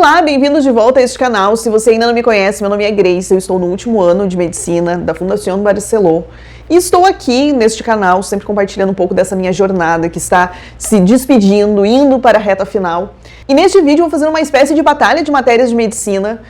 Olá, bem-vindos de volta a este canal. Se você ainda não me conhece, meu nome é Grace, eu estou no último ano de Medicina da Fundação Barceló e estou aqui neste canal sempre compartilhando um pouco dessa minha jornada que está se despedindo, indo para a reta final. E neste vídeo eu vou fazer uma espécie de batalha de matérias de medicina,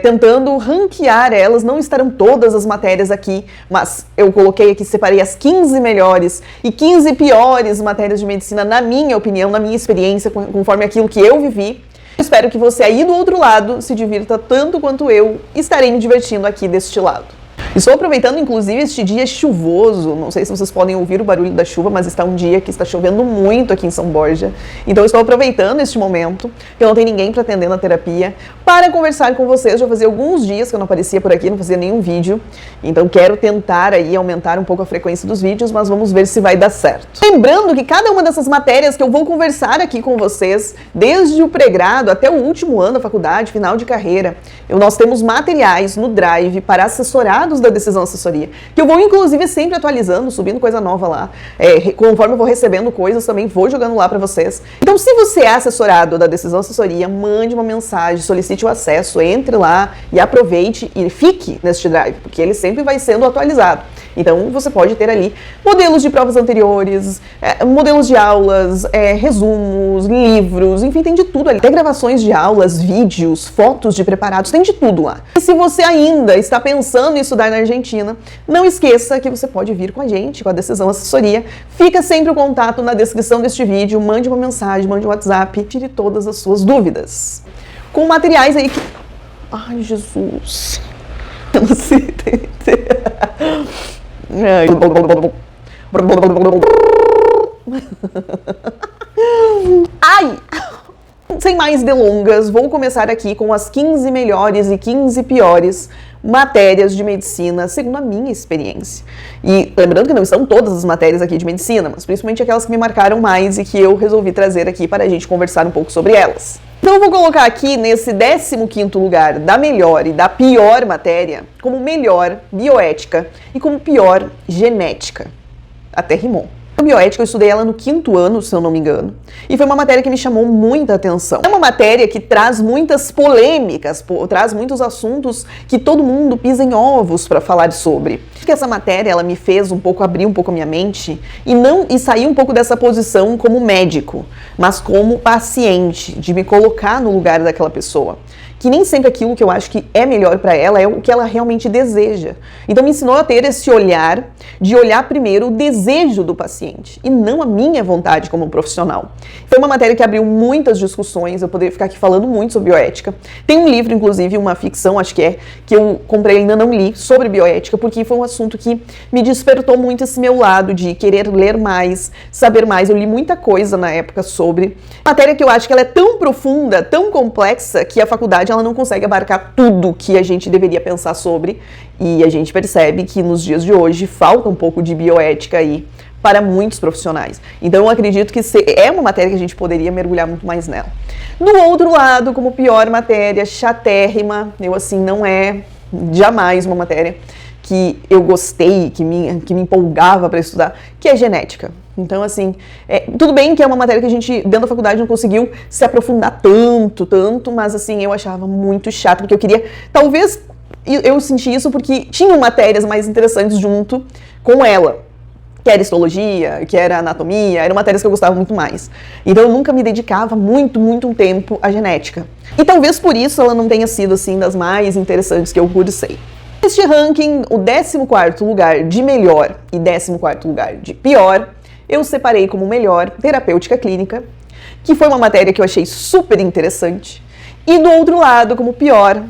tentando ranquear elas. Não estarão todas as matérias aqui, mas eu coloquei aqui, separei as 15 melhores e 15 piores matérias de medicina, na minha opinião, na minha experiência, conforme aquilo que eu vivi. Espero que você aí do outro lado se divirta tanto quanto eu estarei me divertindo aqui deste lado. Estou aproveitando inclusive este dia chuvoso, não sei se vocês podem ouvir o barulho da chuva, mas está um dia que está chovendo muito aqui em São Borja. Então estou aproveitando este momento, que eu não tenho ninguém para atender na terapia, para conversar com vocês. Já fazia alguns dias que eu não aparecia por aqui, não fazia nenhum vídeo. Então quero tentar aí aumentar um pouco a frequência dos vídeos, mas vamos ver se vai dar certo. Lembrando que cada uma dessas matérias que eu vou conversar aqui com vocês, desde o pré-grado até o último ano da faculdade, final de carreira, nós temos materiais no Drive para assessorados da decisão assessoria, que eu vou inclusive sempre atualizando, subindo coisa nova lá, conforme eu vou recebendo coisas também vou jogando lá para vocês. Então se você é assessorado da decisão assessoria, mande uma mensagem, solicite o acesso, entre lá e aproveite e fique neste Drive, porque ele sempre vai sendo atualizado. Então você pode ter ali modelos de provas anteriores, modelos de aulas, resumos, livros, enfim, tem de tudo ali. Até gravações de aulas, vídeos, fotos de preparados, tem de tudo lá. E se você ainda está pensando em estudar na Argentina, não esqueça que você pode vir com a gente, com a Decisão Assessoria. Fica sempre o contato na descrição deste vídeo, mande uma mensagem, mande um WhatsApp, tire todas as suas dúvidas. Com materiais aí que... Ai, Jesus... Eu não sei... Ai! Sem mais delongas, vou começar aqui com as 15 melhores e 15 piores matérias de medicina, segundo a minha experiência. E lembrando que não são todas as matérias aqui de medicina, mas principalmente aquelas que me marcaram mais e que eu resolvi trazer aqui para a gente conversar um pouco sobre elas. Então eu vou colocar aqui nesse 15º lugar da melhor e da pior matéria, como melhor bioética e como pior genética. Até rimou. A bioética eu estudei ela no 5º ano, se eu não me engano, e foi uma matéria que me chamou muita atenção. É uma matéria que traz muitas polêmicas, traz muitos assuntos que todo mundo pisa em ovos para falar sobre. Acho que essa matéria ela me fez abrir um pouco a minha mente e sair um pouco dessa posição como médico, mas como paciente, de me colocar no lugar daquela pessoa. Que nem sempre aquilo que eu acho que é melhor para ela é o que ela realmente deseja. Então me ensinou a ter esse olhar, de olhar primeiro o desejo do paciente e não a minha vontade como profissional. Foi uma matéria que abriu muitas discussões, eu poderia ficar aqui falando muito sobre bioética. Tem um livro, inclusive, uma ficção, acho que eu comprei e ainda não li, sobre bioética, porque foi um assunto que me despertou muito esse meu lado de querer ler mais, saber mais. Eu li muita coisa na época sobre matéria que eu acho que ela é tão profunda, tão complexa, que a faculdade ela não consegue abarcar tudo que a gente deveria pensar sobre, e a gente percebe que nos dias de hoje falta um pouco de bioética aí para muitos profissionais. Então eu acredito que é uma matéria que a gente poderia mergulhar muito mais nela. Do outro lado, como pior matéria, chatérrima, não é jamais uma matéria que eu gostei, que me empolgava para estudar, que é genética. Então, tudo bem que é uma matéria que a gente, dentro da faculdade, não conseguiu se aprofundar tanto, mas, eu achava muito chato, porque eu queria, talvez, eu senti isso porque tinham matérias mais interessantes junto com ela, que era histologia, que era anatomia, eram matérias que eu gostava muito mais. Então, eu nunca me dedicava muito um tempo à genética. E talvez por isso ela não tenha sido, das mais interessantes que eu cursei. Neste ranking, o 14º lugar de melhor e 14º lugar de pior, eu separei como melhor terapêutica clínica, que foi uma matéria que eu achei super interessante. E do outro lado, como pior,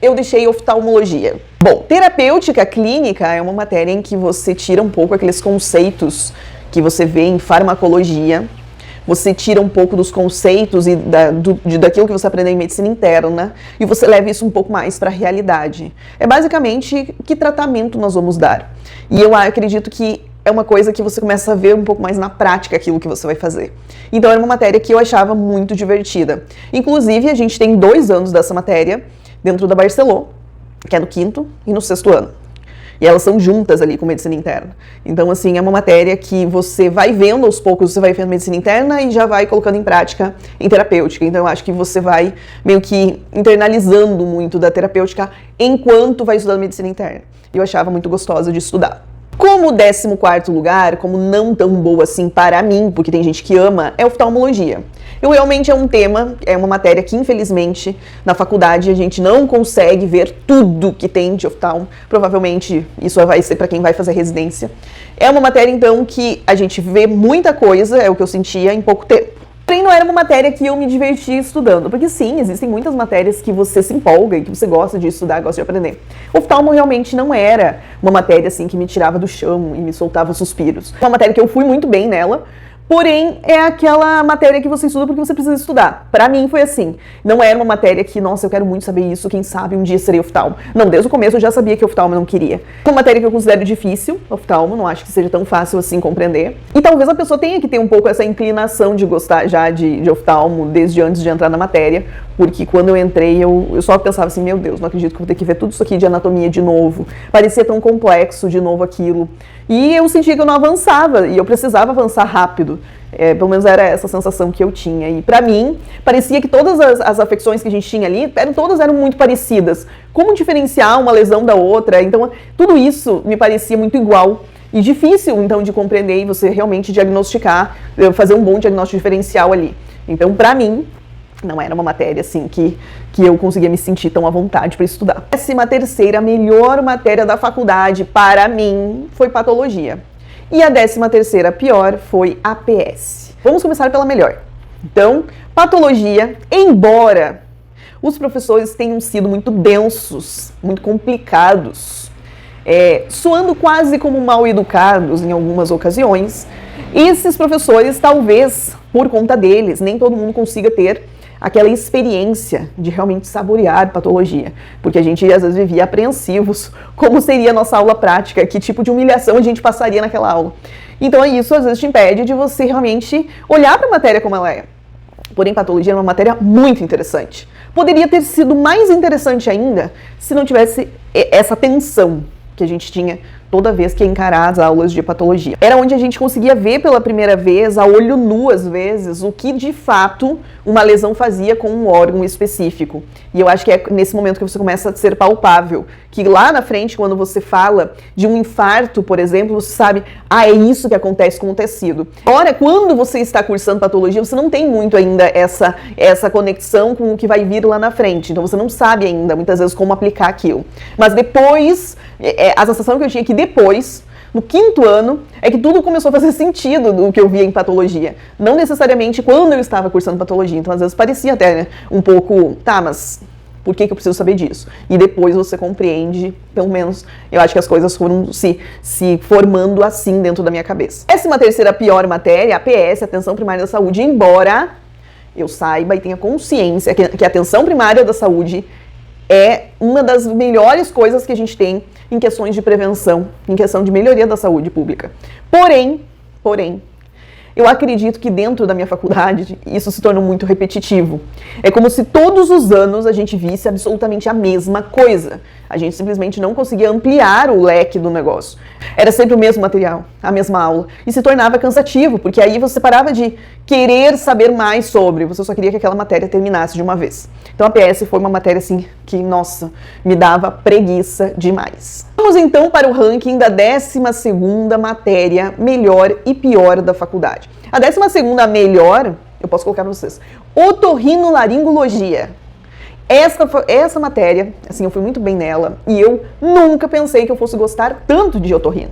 eu deixei oftalmologia. Bom, terapêutica clínica é uma matéria em que você tira um pouco aqueles conceitos que você vê em farmacologia, você tira um pouco dos conceitos e daquilo que você aprendeu em medicina interna e você leva isso um pouco mais para a realidade. É basicamente que tratamento nós vamos dar. E eu acredito que é uma coisa que você começa a ver um pouco mais na prática aquilo que você vai fazer. Então era uma matéria que eu achava muito divertida. Inclusive, a gente tem 2 anos dessa matéria dentro da Barceló, que é no 5º e no 6º ano. E elas são juntas ali com medicina interna. Então, assim, é uma matéria que você vai vendo aos poucos, você vai vendo medicina interna e já vai colocando em prática em terapêutica. Então, eu acho que você vai meio que internalizando muito da terapêutica enquanto vai estudando medicina interna. Eu achava muito gostosa de estudar. Como 14º lugar, como não tão boa assim para mim, porque tem gente que ama, é oftalmologia. Eu realmente é um tema, é uma matéria que infelizmente na faculdade a gente não consegue ver tudo que tem de oftalmo. Provavelmente isso vai ser para quem vai fazer residência. É uma matéria então que a gente vê muita coisa, é o que eu sentia em pouco tempo. Porém, não era uma matéria que eu me divertia estudando, porque sim, existem muitas matérias que você se empolga e que você gosta de estudar, gosta de aprender. Oftalmo realmente não era uma matéria assim que me tirava do chão e me soltava suspiros. Uma matéria que eu fui muito bem nela, porém é aquela matéria que você estuda porque você precisa estudar. Pra mim foi assim, não era uma matéria que, nossa, eu quero muito saber isso, quem sabe um dia serei oftalmo. Não, desde o começo eu já sabia que oftalmo eu não queria. Uma matéria que eu considero difícil, oftalmo, não acho que seja tão fácil assim compreender. E talvez a pessoa tenha que ter um pouco essa inclinação de gostar já de oftalmo desde antes de entrar na matéria, porque quando eu entrei eu só pensava assim, meu Deus, não acredito que eu vou ter que ver tudo isso aqui de anatomia de novo. Parecia tão complexo de novo aquilo. E eu sentia que eu não avançava, e eu precisava avançar rápido. Pelo menos era essa sensação que eu tinha. E pra mim, parecia que todas as afecções que a gente tinha ali, todas eram muito parecidas. Como diferenciar uma lesão da outra? Então, tudo isso me parecia muito igual. E difícil, então, de compreender e você realmente diagnosticar, fazer um bom diagnóstico diferencial ali. Então, pra mim, não era uma matéria assim que eu conseguia me sentir tão à vontade para estudar. A 13ª melhor matéria da faculdade para mim foi patologia. E a 13ª pior foi APS. Vamos começar pela melhor. Então, patologia, embora os professores tenham sido muito densos, muito complicados, soando quase como mal educados em algumas ocasiões, esses professores, talvez por conta deles, nem todo mundo consiga ter aquela experiência de realmente saborear patologia, porque a gente às vezes vivia apreensivos como seria a nossa aula prática, que tipo de humilhação a gente passaria naquela aula. Então isso às vezes te impede de você realmente olhar para a matéria como ela é. Porém, patologia é uma matéria muito interessante. Poderia ter sido mais interessante ainda se não tivesse essa tensão que a gente tinha toda vez que ia encarar as aulas de patologia. Era onde a gente conseguia ver pela primeira vez, a olho nu às vezes, o que de fato uma lesão fazia com um órgão específico. E eu acho que é nesse momento que você começa a ser palpável, que lá na frente, quando você fala de um infarto, por exemplo, você sabe, é isso que acontece com o tecido. Ora, quando você está cursando patologia, você não tem muito ainda essa conexão com o que vai vir lá na frente. Então você não sabe ainda, muitas vezes, como aplicar aquilo. Mas depois, a sensação que eu tinha que depois, no 5º ano, é que tudo começou a fazer sentido do que eu via em patologia. Não necessariamente quando eu estava cursando patologia. Então, às vezes, parecia até, né, um pouco, mas por que eu preciso saber disso? E depois você compreende, pelo menos, eu acho que as coisas foram se formando assim dentro da minha cabeça. 13ª pior matéria, APS, Atenção Primária da Saúde, embora eu saiba e tenha consciência que a atenção primária da saúde é uma das melhores coisas que a gente tem em questões de prevenção, em questão de melhoria da saúde pública. Porém, eu acredito que dentro da minha faculdade isso se torna muito repetitivo. É como se todos os anos a gente visse absolutamente a mesma coisa. A gente simplesmente não conseguia ampliar o leque do negócio. Era sempre o mesmo material, a mesma aula. E se tornava cansativo, porque aí você parava de querer saber mais sobre, você só queria que aquela matéria terminasse de uma vez. Então a PS foi uma matéria assim que, nossa, me dava preguiça demais. Vamos então para o ranking da 12ª matéria melhor e pior da faculdade. A 12ª melhor, eu posso colocar para vocês, otorrinolaringologia. Essa matéria, assim, eu fui muito bem nela e eu nunca pensei que eu fosse gostar tanto de otorrino.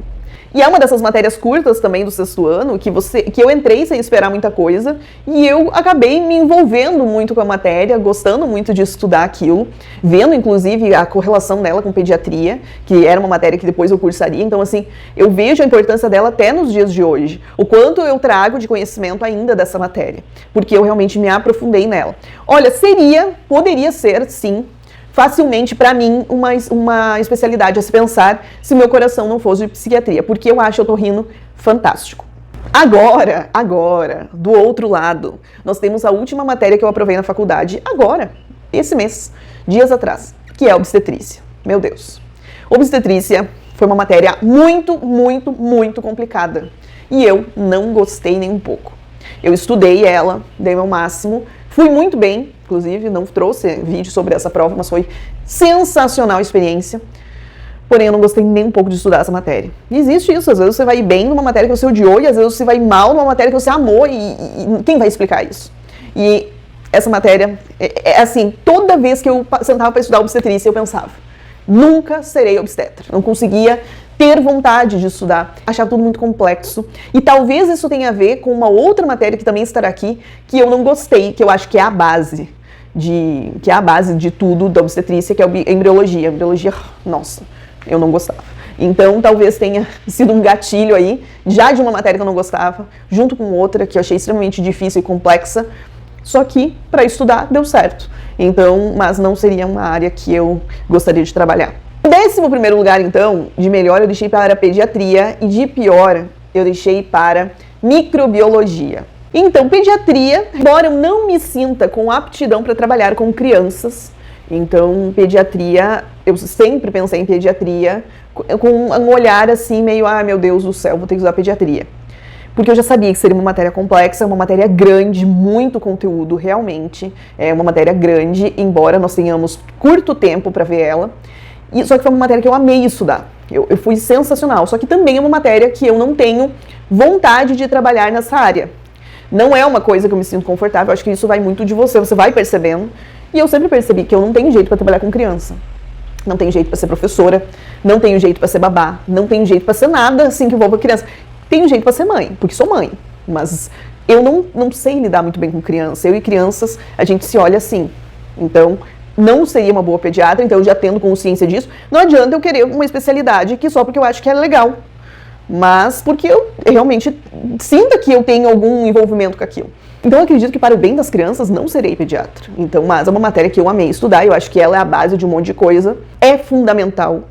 E é uma dessas matérias curtas também do 6º ano, que eu entrei sem esperar muita coisa, e eu acabei me envolvendo muito com a matéria, gostando muito de estudar aquilo, vendo inclusive a correlação dela com pediatria, que era uma matéria que depois eu cursaria, então assim, eu vejo a importância dela até nos dias de hoje, o quanto eu trago de conhecimento ainda dessa matéria, porque eu realmente me aprofundei nela. Olha, poderia ser, sim, facilmente, para mim, uma especialidade a se pensar se meu coração não fosse de psiquiatria, porque eu acho o otorrino fantástico. Agora, do outro lado, nós temos a última matéria que eu aprovei na faculdade, agora, esse mês, dias atrás, que é obstetrícia. Meu Deus. Obstetrícia Foi uma matéria muito, muito, muito complicada. E eu não gostei nem um pouco. Eu estudei ela, dei meu máximo, fui muito bem, inclusive, não trouxe vídeo sobre essa prova, mas foi sensacional a experiência. Porém, eu não gostei nem um pouco de estudar essa matéria. E existe isso, às vezes você vai bem numa matéria que você odiou e às vezes você vai mal numa matéria que você amou e quem vai explicar isso? E essa matéria, assim, toda vez que eu sentava para estudar obstetrícia, eu pensava, nunca serei obstetra. Não conseguia ter vontade de estudar, achava tudo muito complexo. E talvez isso tenha a ver com uma outra matéria que também estará aqui, que eu não gostei, que eu acho que é a base de tudo da obstetrícia, que é a embriologia. A embriologia, nossa, eu não gostava. Então, talvez tenha sido um gatilho aí, já de uma matéria que eu não gostava, junto com outra que eu achei extremamente difícil e complexa, só que para estudar deu certo. Então, mas não seria uma área que eu gostaria de trabalhar. 11º lugar, então, de melhor eu deixei para pediatria e de pior eu deixei para microbiologia. Então, pediatria, embora eu não me sinta com aptidão para trabalhar com crianças, então, pediatria, eu sempre pensei em pediatria com um olhar assim, meio, ah, meu Deus do céu, vou ter que usar pediatria. Porque eu já sabia que seria uma matéria complexa, uma matéria grande, muito conteúdo, realmente. É uma matéria grande, embora nós tenhamos curto tempo para ver ela. Só que foi uma matéria que eu amei estudar. Eu fui sensacional. Só que também é uma matéria que eu não tenho vontade de trabalhar nessa área. Não é uma coisa que eu me sinto confortável. Eu acho que isso vai muito de você. Você vai percebendo. E eu sempre percebi que eu não tenho jeito para trabalhar com criança. Não tenho jeito para ser professora. Não tenho jeito para ser babá. Não tenho jeito para ser nada assim que envolva criança. Tenho jeito para ser mãe, porque sou mãe. Mas eu não sei lidar muito bem com criança. Eu e crianças, a gente se olha assim. Então, não seria uma boa pediatra, então eu já tendo consciência disso. Não adianta eu querer uma especialidade que só porque eu acho que é legal. Mas porque eu realmente sinta que eu tenho algum envolvimento com aquilo. Então eu acredito que para o bem das crianças não serei pediatra. Então, mas é uma matéria que eu amei estudar, eu acho que ela é a base de um monte de coisa. É fundamental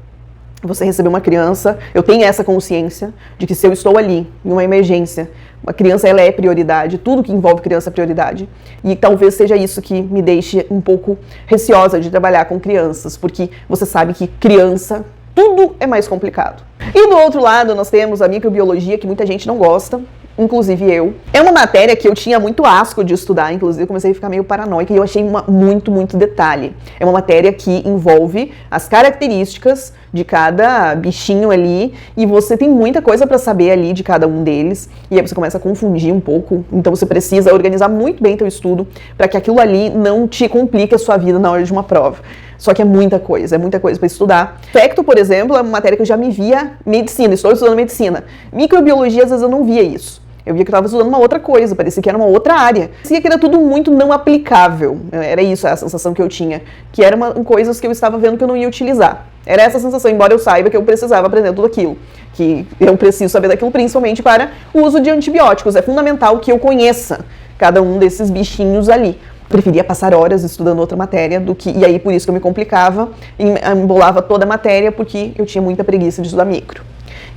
você receber uma criança, eu tenho essa consciência de que se eu estou ali, em uma emergência, uma criança ela é prioridade, tudo que envolve criança é prioridade, e talvez seja isso que me deixe um pouco receosa de trabalhar com crianças, porque você sabe que criança, tudo é mais complicado. E do outro lado nós temos a microbiologia, que muita gente não gosta, inclusive eu. É uma matéria que eu tinha muito asco de estudar, inclusive eu comecei a ficar meio paranoica e eu achei muito detalhe. É uma matéria que envolve as características de cada bichinho ali e você tem muita coisa para saber ali de cada um deles e aí você começa a confundir um pouco, então você precisa organizar muito bem teu estudo para que aquilo ali não te complique a sua vida na hora de uma prova. Só que é muita coisa para estudar. Infecto, por exemplo, é uma matéria que eu já me via medicina, estou estudando medicina. Microbiologia, às vezes eu não via isso. Eu via que eu estava estudando uma outra coisa, parecia que era uma outra área. Parecia que era tudo muito não aplicável. Era isso, a sensação que eu tinha. Que eram coisas que eu estava vendo que eu não ia utilizar. Era essa sensação, embora eu saiba que eu precisava aprender tudo aquilo. Que eu preciso saber daquilo principalmente para o uso de antibióticos. É fundamental que eu conheça cada um desses bichinhos ali. Preferia passar horas estudando outra matéria do que... E aí, por isso que eu me complicava, embolava toda a matéria, porque eu tinha muita preguiça de estudar micro.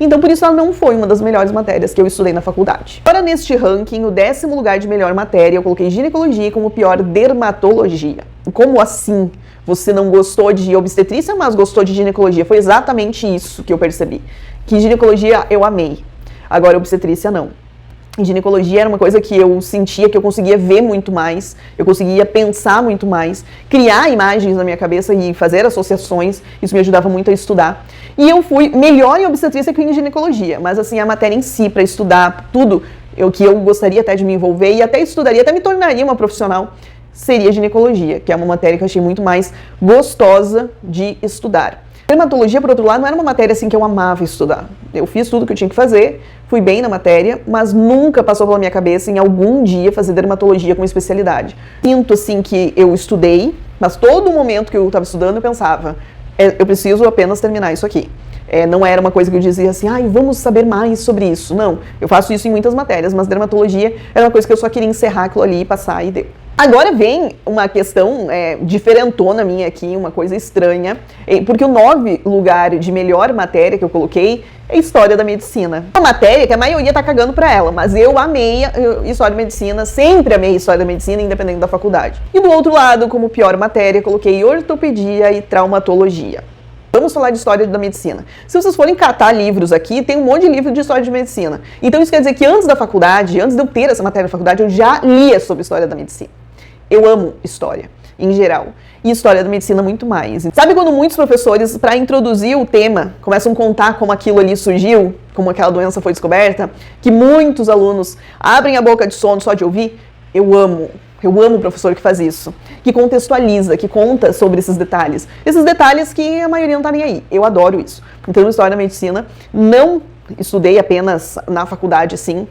Então, por isso, ela não foi uma das melhores matérias que eu estudei na faculdade. Agora, neste ranking, o 10º lugar de melhor matéria, eu coloquei ginecologia como pior dermatologia. Como assim? Você não gostou de obstetrícia, mas gostou de ginecologia? Foi exatamente isso que eu percebi. Que ginecologia eu amei. Agora, obstetrícia não. Em ginecologia era uma coisa que eu sentia que eu conseguia ver muito mais, eu conseguia pensar muito mais, criar imagens na minha cabeça e fazer associações, isso me ajudava muito a estudar. E eu fui melhor em obstetrícia que em ginecologia, mas assim, a matéria em si, para estudar tudo, que eu gostaria até de me envolver e até estudaria, até me tornaria uma profissional, seria ginecologia, que é uma matéria que eu achei muito mais gostosa de estudar. Dermatologia, por outro lado, não era uma matéria assim que eu amava estudar. Eu fiz tudo que eu tinha que fazer, fui bem na matéria, mas nunca passou pela minha cabeça em algum dia fazer dermatologia como especialidade. Sinto assim que eu estudei, mas todo momento que eu estava estudando eu pensava, eu preciso apenas terminar isso aqui. Não era uma coisa que eu dizia assim, vamos saber mais sobre isso. Não, eu faço isso em muitas matérias, mas dermatologia era uma coisa que eu só queria encerrar aquilo ali e passar e deu. Agora vem uma questão diferentona minha aqui, uma coisa estranha, porque o 9º lugar de melhor matéria que eu coloquei é História da Medicina. Uma matéria que a maioria tá cagando pra ela, mas eu amei História da Medicina, sempre amei História da Medicina, independente da faculdade. E do outro lado, como pior matéria, coloquei Ortopedia e Traumatologia. Vamos falar de história da medicina. Se vocês forem catar livros aqui, tem um monte de livro de história de medicina. Então isso quer dizer que antes da faculdade, antes de eu ter essa matéria na faculdade, eu já lia sobre história da medicina. Eu amo história, em geral. E história da medicina muito mais. Sabe quando muitos professores, para introduzir o tema, começam a contar como aquilo ali surgiu, como aquela doença foi descoberta, que muitos alunos abrem a boca de sono só de ouvir? Eu amo o professor que faz isso, que contextualiza, que conta sobre esses detalhes que a maioria não tá nem aí. Eu adoro isso. Então, história da medicina, não estudei apenas na faculdade, assim,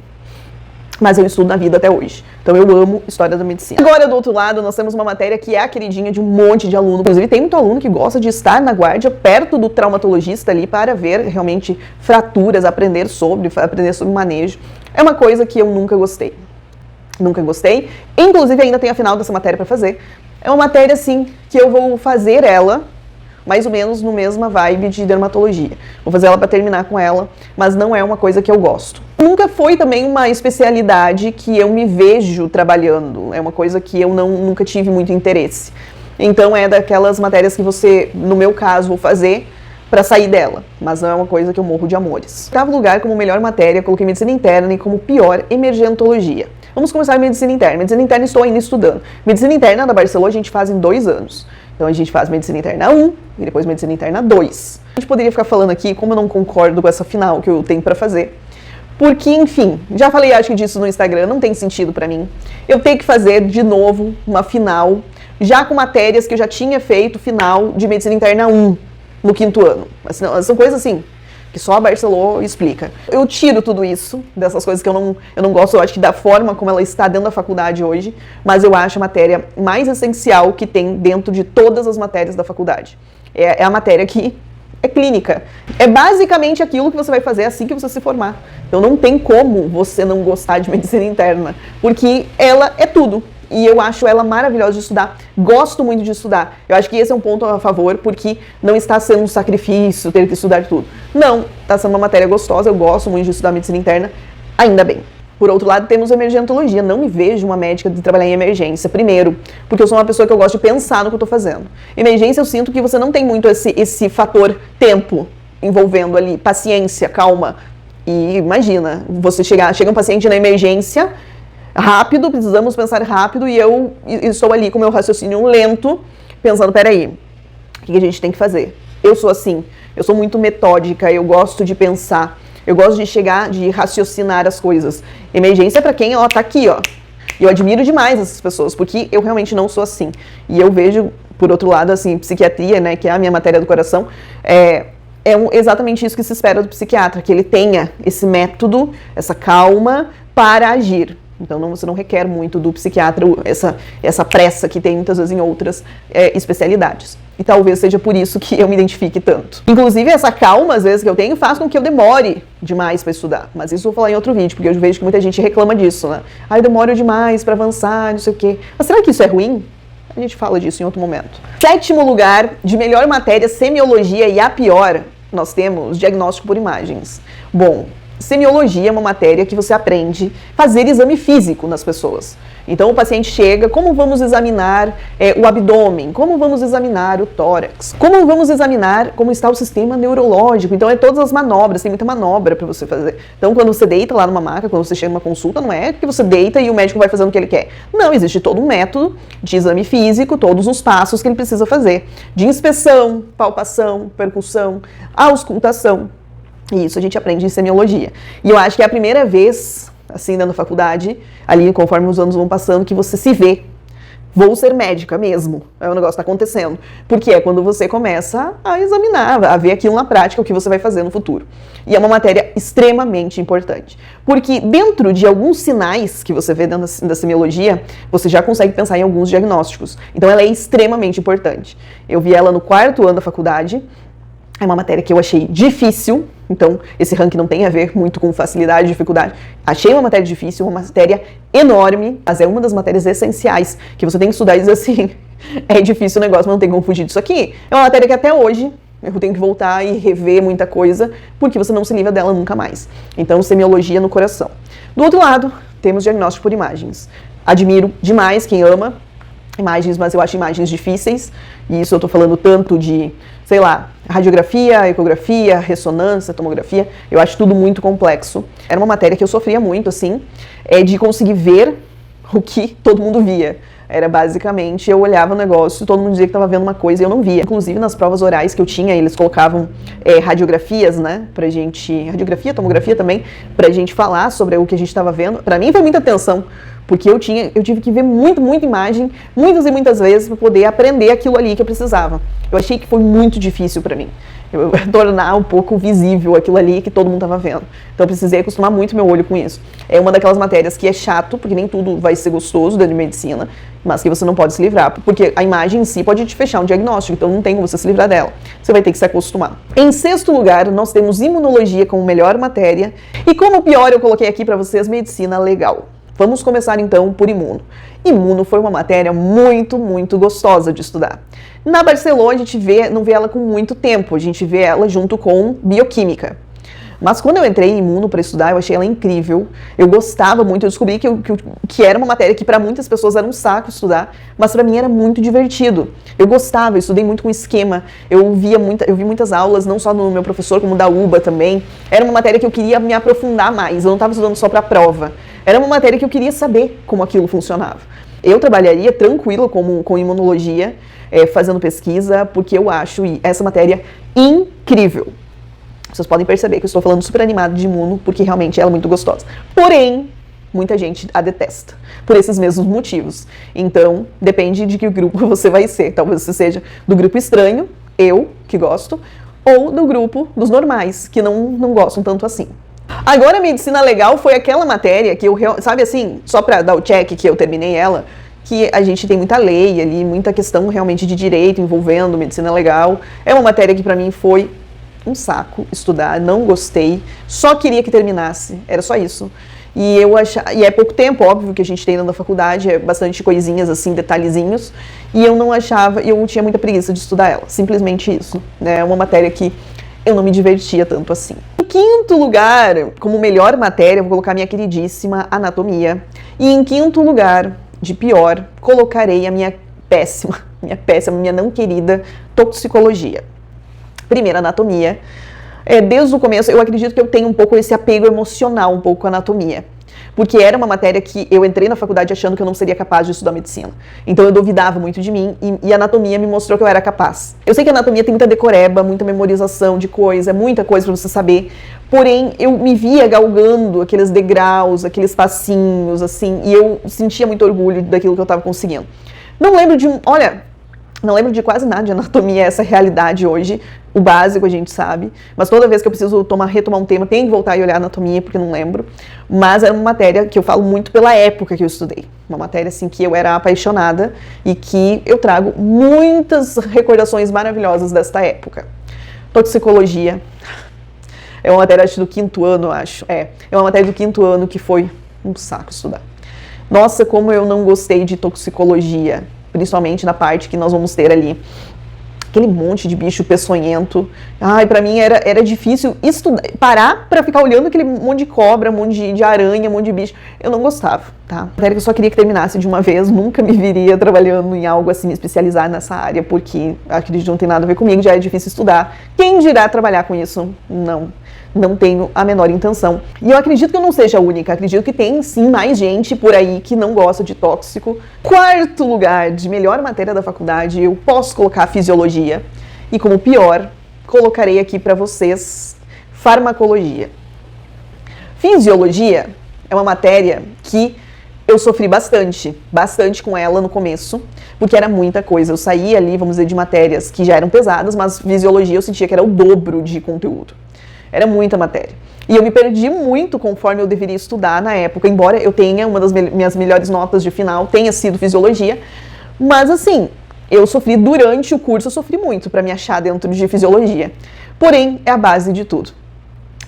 mas eu estudo na vida até hoje. Então, eu amo história da medicina. Agora, do outro lado, nós temos uma matéria que é a queridinha de um monte de aluno. Inclusive, tem muito aluno que gosta de estar na guarda, perto do traumatologista ali, para ver realmente fraturas, aprender sobre manejo. É uma coisa que eu nunca gostei. Nunca gostei. Inclusive, ainda tem a final dessa matéria para fazer. É uma matéria, assim, que eu vou fazer ela, mais ou menos no mesma vibe de dermatologia. Vou fazer ela para terminar com ela, mas não é uma coisa que eu gosto. Nunca foi também uma especialidade que eu me vejo trabalhando. É uma coisa que eu nunca tive muito interesse. Então, é daquelas matérias que você, no meu caso, vou fazer para sair dela, mas não é uma coisa que eu morro de amores. Em 8º lugar, como melhor matéria, coloquei medicina interna e como pior, emergentologia. Vamos começar a medicina interna. Medicina interna estou ainda estudando. Medicina interna da Barcelona a gente faz em 2 anos. Então a gente faz medicina interna 1 e depois medicina interna 2. A gente poderia ficar falando aqui como eu não concordo com essa final que eu tenho para fazer. Porque, enfim, já falei acho que disso no Instagram, não tem sentido para mim. Eu tenho que fazer de novo uma final, já com matérias que eu já tinha feito final de medicina interna 1 no 5º ano. São coisas assim, que só a Barcelona explica. Eu tiro tudo isso, dessas coisas que eu não gosto, eu acho que da forma como ela está dentro da faculdade hoje, mas eu acho a matéria mais essencial que tem dentro de todas as matérias da faculdade. É a matéria que é clínica. É basicamente aquilo que você vai fazer assim que você se formar. Então não tem como você não gostar de medicina interna, porque ela é tudo. E eu acho ela maravilhosa de estudar. Gosto muito de estudar. Eu acho que esse é um ponto a favor, porque não está sendo um sacrifício ter que estudar tudo. Não, está sendo uma matéria gostosa. Eu gosto muito de estudar medicina interna, ainda bem. Por outro lado, temos emergentologia. Não me vejo uma médica de trabalhar em emergência. Primeiro, porque eu sou uma pessoa que eu gosto de pensar no que eu estou fazendo. Emergência, eu sinto que você não tem muito esse fator tempo envolvendo ali, paciência, calma. E imagina, você chega um paciente na emergência, rápido, precisamos pensar rápido, e eu estou ali com o meu raciocínio lento, pensando, peraí, o que a gente tem que fazer? Eu sou assim, eu sou muito metódica, eu gosto de pensar, eu gosto de raciocinar as coisas. Emergência é pra quem, ó, tá aqui, ó. E eu admiro demais essas pessoas, porque eu realmente não sou assim. E eu vejo, por outro lado, assim, psiquiatria, né, que é a minha matéria do coração, exatamente isso que se espera do psiquiatra, que ele tenha esse método, essa calma para agir. Então você não requer muito do psiquiatra essa pressa que tem muitas vezes em outras especialidades. E talvez seja por isso que eu me identifique tanto. Inclusive essa calma, às vezes, que eu tenho, faz com que eu demore demais para estudar. Mas isso eu vou falar em outro vídeo, porque eu vejo que muita gente reclama disso, né? Eu demoro demais para avançar, não sei o quê. Mas será que isso é ruim? A gente fala disso em outro momento. 7º lugar, de melhor matéria, semiologia, e a pior, nós temos diagnóstico por imagens. Bom, semiologia é uma matéria que você aprende a fazer exame físico nas pessoas. Então o paciente chega, como vamos examinar o abdômen, como vamos examinar o tórax, como vamos examinar como está o sistema neurológico. Então todas as manobras, tem muita manobra para você fazer. Então quando você deita lá numa maca, quando você chega numa consulta, não é que você deita e o médico vai fazendo o que ele quer. Não, existe todo um método de exame físico, todos os passos que ele precisa fazer. De inspeção, palpação, percussão, auscultação. E isso a gente aprende em semiologia. E eu acho que é a primeira vez, assim, na faculdade, ali, conforme os anos vão passando, que você se vê. Vou ser médica mesmo. É o negócio que está acontecendo. Porque é quando você começa a examinar, a ver aquilo na prática, o que você vai fazer no futuro. E é uma matéria extremamente importante. Porque dentro de alguns sinais que você vê dentro da semiologia, você já consegue pensar em alguns diagnósticos. Então ela é extremamente importante. Eu vi ela no 4º ano da faculdade. É uma matéria que eu achei difícil, então esse ranking não tem a ver muito com facilidade e dificuldade. Achei uma matéria difícil, uma matéria enorme, mas é uma das matérias essenciais que você tem que estudar e dizer assim, é difícil o negócio, mas não tem como fugir disso aqui. É uma matéria que até hoje eu tenho que voltar e rever muita coisa, porque você não se livra dela nunca mais. Então, semiologia no coração. Do outro lado, temos diagnóstico por imagens. Admiro demais quem ama. imagens, mas eu acho imagens difíceis, e isso eu tô falando tanto de, sei lá, radiografia, ecografia, ressonância, tomografia, eu acho tudo muito complexo. Era uma matéria que eu sofria muito, assim, de conseguir ver o que todo mundo via. Era basicamente, eu olhava o negócio, todo mundo dizia que estava vendo uma coisa e eu não via. Inclusive nas provas orais que eu tinha, eles colocavam radiografias, né, pra gente, radiografia, tomografia também, pra gente falar sobre o que a gente estava vendo. Pra mim foi muita atenção, porque eu tive que ver muita imagem, muitas e muitas vezes, para poder aprender aquilo ali que eu precisava. Eu achei que foi muito difícil para mim, tornar um pouco visível aquilo ali que todo mundo estava vendo. Então eu precisei acostumar muito meu olho com isso. É uma daquelas matérias que é chato, porque nem tudo vai ser gostoso dentro de medicina, mas que você não pode se livrar, porque a imagem em si pode te fechar um diagnóstico, então não tem como você se livrar dela. Você vai ter que se acostumar. Em sexto lugar, nós temos imunologia como melhor matéria, e como pior eu coloquei aqui para vocês medicina legal. Vamos começar então por imuno. Imuno foi uma matéria muito gostosa de estudar. Na Barcelona a gente não vê ela com muito tempo, a gente vê ela junto com bioquímica. Mas quando eu entrei em imuno para estudar, eu achei ela incrível, eu gostava muito, eu descobri que era uma matéria que para muitas pessoas era um saco estudar, mas para mim era muito divertido. Eu gostava, eu estudei muito com esquema, eu vi muitas aulas, não só no meu professor, como da UBA também. Era uma matéria que eu queria me aprofundar mais, eu não estava estudando só para a prova. Era uma matéria que eu queria saber como aquilo funcionava. Eu trabalharia tranquilo com imunologia, fazendo pesquisa, porque eu acho essa matéria incrível. Vocês podem perceber que eu estou falando super animado de imuno, porque realmente ela é muito gostosa. Porém, muita gente a detesta, por esses mesmos motivos. Então, depende de que grupo você vai ser. Talvez você seja do grupo estranho, eu, que gosto, ou do grupo dos normais, que não gostam tanto assim. Agora, a medicina legal foi aquela matéria que eu, sabe assim, só para dar o check que eu terminei ela, que a gente tem muita lei ali, muita questão realmente de direito envolvendo medicina legal. É uma matéria que para mim foi um saco estudar, não gostei, só queria que terminasse, era só isso. E é pouco tempo, óbvio, que a gente tem dentro da faculdade, é bastante coisinhas assim, detalhezinhos, e eu tinha muita preguiça de estudar ela, simplesmente isso, né? É uma matéria que eu não me divertia tanto assim. Em quinto lugar, como melhor matéria, eu vou colocar minha queridíssima anatomia. E em quinto lugar, de pior, colocarei a minha minha não querida toxicologia. Primeiro, anatomia. Desde o começo, eu acredito que eu tenho um pouco esse apego emocional um pouco com a anatomia. Porque era uma matéria que eu entrei na faculdade achando que eu não seria capaz de estudar medicina. Então eu duvidava muito de mim e a anatomia me mostrou que eu era capaz. Eu sei que a anatomia tem muita decoreba, muita memorização de coisa, muita coisa para você saber. Porém, eu me via galgando aqueles degraus, aqueles passinhos, assim, e eu sentia muito orgulho daquilo que eu estava conseguindo. Não lembro de quase nada de anatomia, essa realidade hoje. O básico a gente sabe, mas toda vez que eu preciso retomar um tema, tenho que voltar e olhar anatomia, porque não lembro. Mas era uma matéria que eu falo muito pela época que eu estudei. Uma matéria assim que eu era apaixonada e que eu trago muitas recordações maravilhosas desta época. Toxicologia. É uma matéria do quinto ano, acho. É uma matéria do quinto ano que foi um saco estudar. Nossa, como eu não gostei de toxicologia. Principalmente na parte que nós vamos ter ali. Aquele monte de bicho peçonhento. Ai, pra mim era difícil estudar, parar pra ficar olhando aquele monte de cobra, um monte de aranha, um monte de bicho. Eu não gostava, tá? Eu só queria que terminasse de uma vez, nunca me viria trabalhando em algo assim, especializar nessa área, porque acredito que não tem nada a ver comigo, já é difícil estudar. Quem dirá trabalhar com isso? Não tenho a menor intenção. E eu acredito que eu não seja a única, acredito que tem sim mais gente por aí que não gosta de tóxico. Quarto lugar de melhor matéria da faculdade, eu posso colocar fisiologia. E como pior, colocarei aqui para vocês farmacologia. Fisiologia é uma matéria que eu sofri bastante com ela no começo, porque era muita coisa. Eu saía ali, vamos dizer, de matérias que já eram pesadas, mas fisiologia eu sentia que era o dobro de conteúdo. Era muita matéria. E eu me perdi muito conforme eu deveria estudar na época, embora eu tenha uma das minhas melhores notas de final, tenha sido fisiologia. Mas assim, eu sofri durante o curso, eu sofri muito para me achar dentro de fisiologia. Porém, é a base de tudo.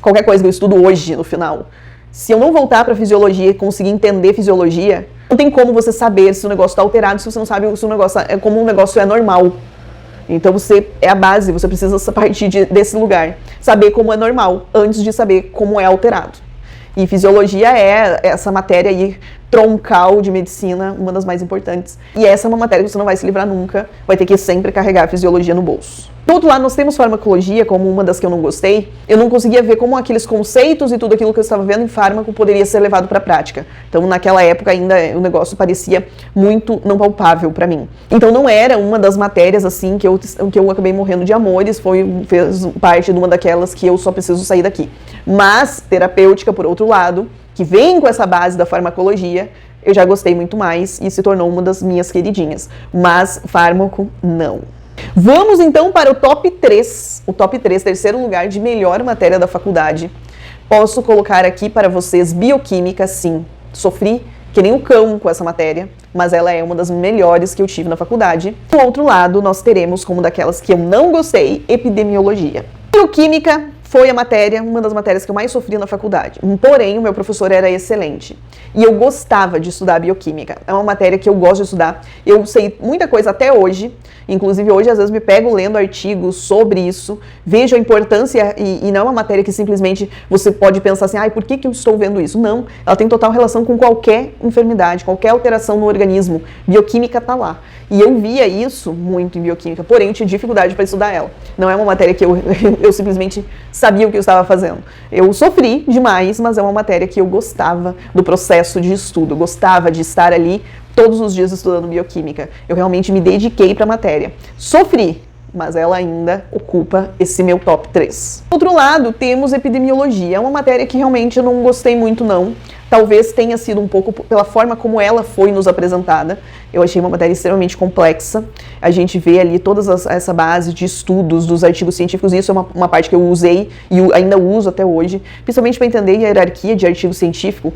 Qualquer coisa que eu estudo hoje, no final, se eu não voltar para fisiologia e conseguir entender fisiologia, não tem como você saber se o negócio está alterado, se você não sabe se o negócio como um negócio é normal. Então é a base, você precisa partir desse lugar, saber como é normal, antes de saber como é alterado. E fisiologia é essa matéria aí troncal de medicina, uma das mais importantes. E essa é uma matéria que você não vai se livrar nunca, vai ter que sempre carregar a fisiologia no bolso. Do outro lado, nós temos farmacologia como uma das que eu não gostei. Eu não conseguia ver como aqueles conceitos e tudo aquilo que eu estava vendo em fármaco poderia ser levado para a prática. Então, naquela época, ainda o negócio parecia muito não palpável para mim. Então, não era uma das matérias, assim, que eu acabei morrendo de amores, fez parte de uma daquelas que eu só preciso sair daqui. Mas, terapêutica, por outro lado, que vem com essa base da farmacologia, eu já gostei muito mais e se tornou uma das minhas queridinhas. Mas, fármaco, não. Vamos então para o top 3. O top 3, terceiro lugar de melhor matéria da faculdade. Posso colocar aqui para vocês bioquímica, sim. Sofri que nem um cão com essa matéria, mas ela é uma das melhores que eu tive na faculdade. Do outro lado, nós teremos como daquelas que eu não gostei, epidemiologia. Bioquímica foi a matéria, uma das matérias que eu mais sofri na faculdade. Porém, o meu professor era excelente. E eu gostava de estudar bioquímica. É uma matéria que eu gosto de estudar. Eu sei muita coisa até hoje. Inclusive, hoje, às vezes, me pego lendo artigos sobre isso. Vejo a importância, e não é uma matéria que simplesmente você pode pensar assim, por que eu estou vendo isso? Não, ela tem total relação com qualquer enfermidade, qualquer alteração no organismo. Bioquímica está lá. E eu via isso muito em bioquímica, porém eu tinha dificuldade para estudar ela. Não é uma matéria que eu simplesmente sabia o que eu estava fazendo. Eu sofri demais, mas é uma matéria que eu gostava do processo de estudo, eu gostava de estar ali todos os dias estudando bioquímica. Eu realmente me dediquei para a matéria. Sofri, mas ela ainda ocupa esse meu top 3. Do outro lado, temos epidemiologia. É uma matéria que realmente eu não gostei muito, não. Talvez tenha sido um pouco pela forma como ela foi nos apresentada. Eu achei uma matéria extremamente complexa. A gente vê ali toda essa base de estudos dos artigos científicos, e isso é uma parte que eu usei e ainda uso até hoje, principalmente para entender a hierarquia de artigo científico,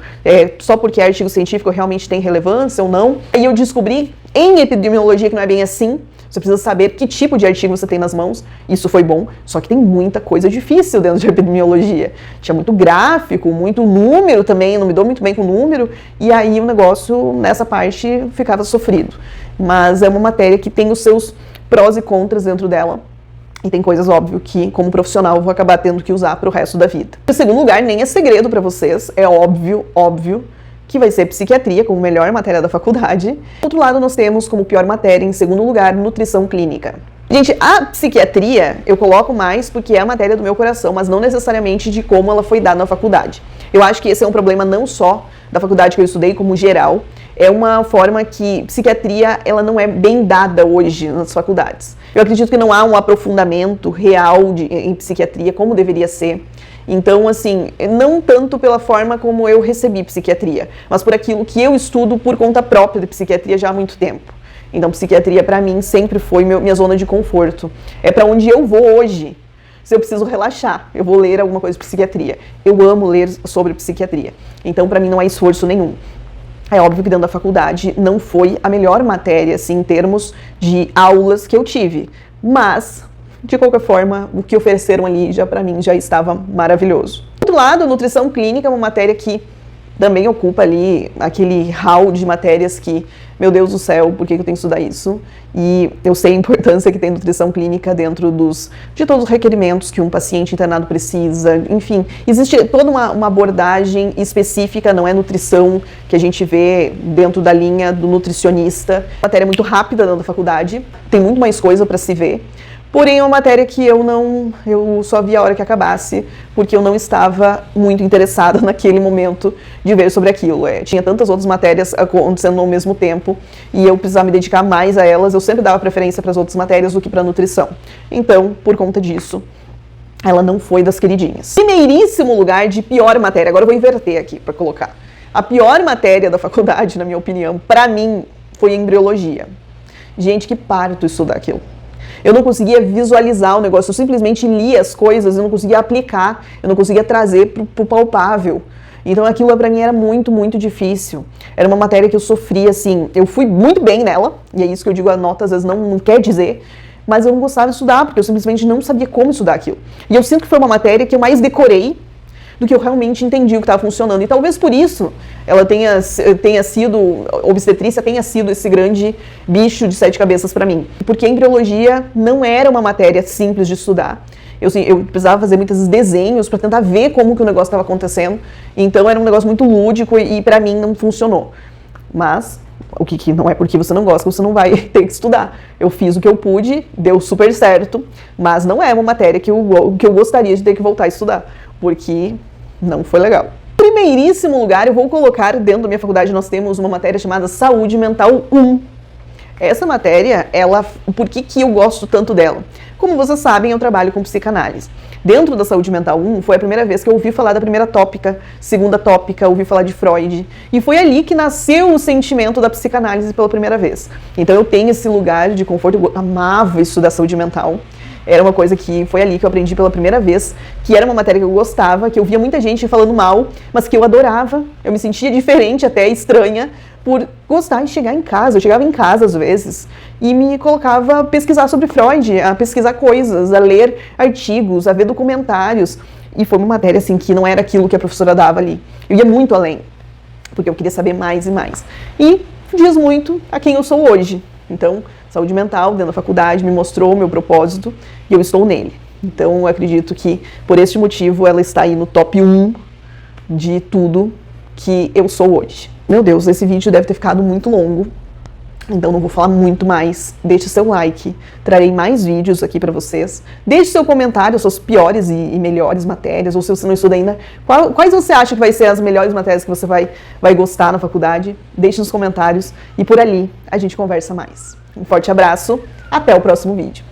só porque é artigo científico realmente tem relevância ou não. E eu descobri em epidemiologia que não é bem assim. Você precisa saber que tipo de artigo você tem nas mãos. Isso foi bom, só que tem muita coisa difícil dentro de epidemiologia. Tinha muito gráfico, muito número também, eu não me dou muito bem com número, e aí o negócio, nessa parte, ficava sofrido. Mas é uma matéria que tem os seus prós e contras dentro dela. E tem coisas, óbvio, que como profissional eu vou acabar tendo que usar para o resto da vida. Em segundo lugar, nem é segredo para vocês, é óbvio, que vai ser psiquiatria como melhor matéria da faculdade. Do outro lado, nós temos como pior matéria, em segundo lugar, nutrição clínica. Gente, a psiquiatria eu coloco mais porque é a matéria do meu coração, mas não necessariamente de como ela foi dada na faculdade. Eu acho que esse é um problema não só da faculdade que eu estudei, como geral. É uma forma que psiquiatria ela não é bem dada hoje nas faculdades. Eu acredito que não há um aprofundamento real em psiquiatria como deveria ser. Então, assim, não tanto pela forma como eu recebi psiquiatria, mas por aquilo que eu estudo por conta própria de psiquiatria já há muito tempo. Então, psiquiatria para mim sempre foi minha zona de conforto. É para onde eu vou hoje. Se eu preciso relaxar, eu vou ler alguma coisa de psiquiatria. Eu amo ler sobre psiquiatria. Então, para mim não há esforço nenhum. É óbvio que dentro da faculdade não foi a melhor matéria, assim, em termos de aulas que eu tive. Mas, de qualquer forma, o que ofereceram ali, já para mim, já estava maravilhoso. Do outro lado, nutrição clínica é uma matéria que também ocupa ali aquele hall de matérias que, meu Deus do céu, por que eu tenho que estudar isso? E eu sei a importância que tem nutrição clínica dentro de todos os requerimentos que um paciente internado precisa. Enfim, existe toda uma abordagem específica, não é nutrição que a gente vê dentro da linha do nutricionista. Matéria muito rápida dentro da faculdade, tem muito mais coisa para se ver. Porém, é uma matéria que eu só vi a hora que acabasse, porque eu não estava muito interessada naquele momento de ver sobre aquilo. Tinha tantas outras matérias acontecendo ao mesmo tempo, e eu precisava me dedicar mais a elas. Eu sempre dava preferência para as outras matérias do que para a nutrição. Então, por conta disso, ela não foi das queridinhas. Primeiríssimo lugar de pior matéria, agora eu vou inverter aqui para colocar. A pior matéria da faculdade, na minha opinião, para mim, foi embriologia. Gente, que parto estudar aquilo. Eu não conseguia visualizar o negócio, eu simplesmente lia as coisas, eu não conseguia aplicar, eu não conseguia trazer pro palpável. Então aquilo para mim era muito, muito difícil. Era uma matéria que eu sofria, assim, eu fui muito bem nela, e é isso que eu digo, a nota às vezes não quer dizer, mas eu não gostava de estudar, porque eu simplesmente não sabia como estudar aquilo. E eu sinto que foi uma matéria que eu mais decorei do que eu realmente entendi o que estava funcionando. E talvez por isso ela tenha sido, obstetrícia tenha sido esse grande bicho de 7 cabeças para mim. Porque a embriologia não era uma matéria simples de estudar. eu precisava fazer muitos desenhos para tentar ver como que o negócio estava acontecendo. Então era um negócio muito lúdico e para mim não funcionou. Mas o que não é porque você não gosta que você não vai ter que estudar. Eu fiz o que eu pude, deu super certo, mas não é uma matéria que eu gostaria de ter que voltar a estudar, porque não foi legal. Em primeiríssimo lugar, eu vou colocar, dentro da minha faculdade nós temos uma matéria chamada Saúde Mental 1. Essa matéria, por que eu gosto tanto dela? Como vocês sabem, eu trabalho com psicanálise. Dentro da Saúde Mental 1, foi a primeira vez que eu ouvi falar da primeira tópica, segunda tópica, ouvi falar de Freud. E foi ali que nasceu o sentimento da psicanálise pela primeira vez. Então eu tenho esse lugar de conforto, eu amava estudar saúde mental. Era uma coisa que foi ali que eu aprendi pela primeira vez, que era uma matéria que eu gostava, que eu via muita gente falando mal, mas que eu adorava. Eu me sentia diferente, até estranha, por gostar de chegar em casa. Eu chegava em casa, às vezes, e me colocava a pesquisar sobre Freud, a pesquisar coisas, a ler artigos, a ver documentários. E foi uma matéria, assim, que não era aquilo que a professora dava ali. Eu ia muito além, porque eu queria saber mais e mais. E diz muito a quem eu sou hoje. Então, saúde mental, dentro da faculdade, me mostrou o meu propósito e eu estou nele. Então, eu acredito que, por este motivo, ela está aí no top 1 de tudo que eu sou hoje. Meu Deus, esse vídeo deve ter ficado muito longo, então não vou falar muito mais. Deixe seu like, trarei mais vídeos aqui para vocês. Deixe seu comentário, suas piores e melhores matérias, ou se você não estuda ainda, quais você acha que vai ser as melhores matérias que você vai gostar na faculdade? Deixe nos comentários e por ali a gente conversa mais. Um forte abraço, até o próximo vídeo.